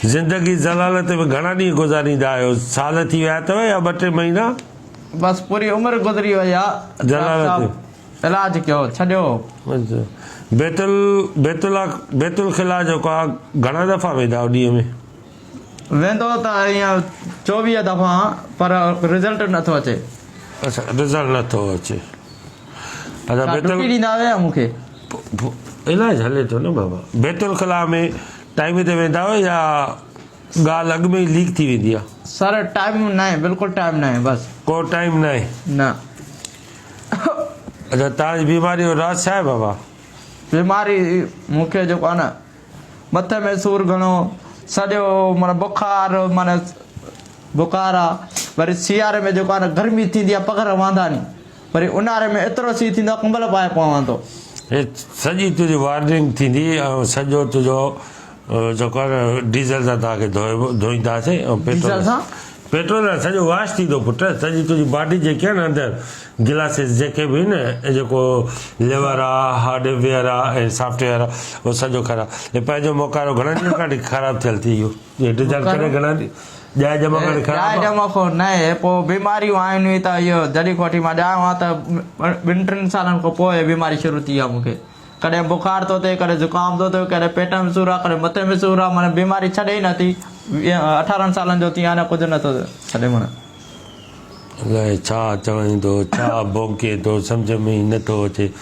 ज़िंदगी ज़लालत में घणा ॾींहं गुज़ारींदा आहियो? साल थी विया अथव या 2-3 महीना? बस पूरी उम्र गुज़री वई आहे। जलालत इलाज कयो छॾियो। बैतुल ख़िला जेको आहे घणा दफ़ा वेंदा आहियो ॾींहं में? वेंदो त ईअं 24 दफ़ा, पर रिज़ल्ट नथो अचे। अच्छा, रिज़ल्ट नथो अचे। अच्छा, बैतुल ॾींदा हुया मूंखे। इलाज हले थो न बाबा। बैतुल ख़िला में टाइम ते वेंदा आहियो या ॻाल्हि अॻु में ई लीक थी वेंदी आहे? सर टाइम न आहे, बिल्कुलु टाइम न आहे, बस को टाइम न आहे न। अच्छा, तव्हांजी बीमारी जो राज़ छा आहे बाबा? बीमारी मूंखे जेको आहे न, मथे में सूरु घणो, सॼो माना बुखार आहे। वरी सियारे में जेको आहे न गर्मी थींदी आहे, पघर वांदा नी। वरी ऊन्हारे में एतिरो सीउ थींदो आहे, कंबल पाए पवां थो। हे सॼी तुंहिंजी वार्निंग थींदी ऐं सॼो तुंहिंजो जेको आहे न डीज़ल सां तव्हांखे धोईंदासीं ऐं पेट्रोल सां सॼो वॉश थींदो पुटु। सॼी तुंहिंजी बॉडी जेकी आहे न अंदरि गिलासिस जेके बि न, जेको लिवर आहे, हार्डवेयर आहे ऐं सॉफ्टवेयर आहे, उहो सॼो ख़राबु। हे पंहिंजो मोकारो घणनि ॾींहंनि खां ख़राबु थियल थी वियो। हे डीज़ल करे घणा ॾींहं ॼाए जमा करे ख़राबु न आहे। पोइ बीमारियूं आहिनि त इहो जॾहिं खोटी मां ॼायो आहे त 2-3 सालनि खां पोइ बीमारी शुरू थी आहे मूंखे। कॾहिं बुखार थो थिए, कॾहिं ज़ुकाम थो थिए, कॾहिं पेट में सूरु आहे, कॾहिं मथे में सूरु आहे। माना बीमारी छॾे ई नथी। 18 सालनि जो थी आहे न, कुझु नथो छॾे। माना अलाए छा चवंदो, छा भोंके थो, सम्झ में ई नथो अचे।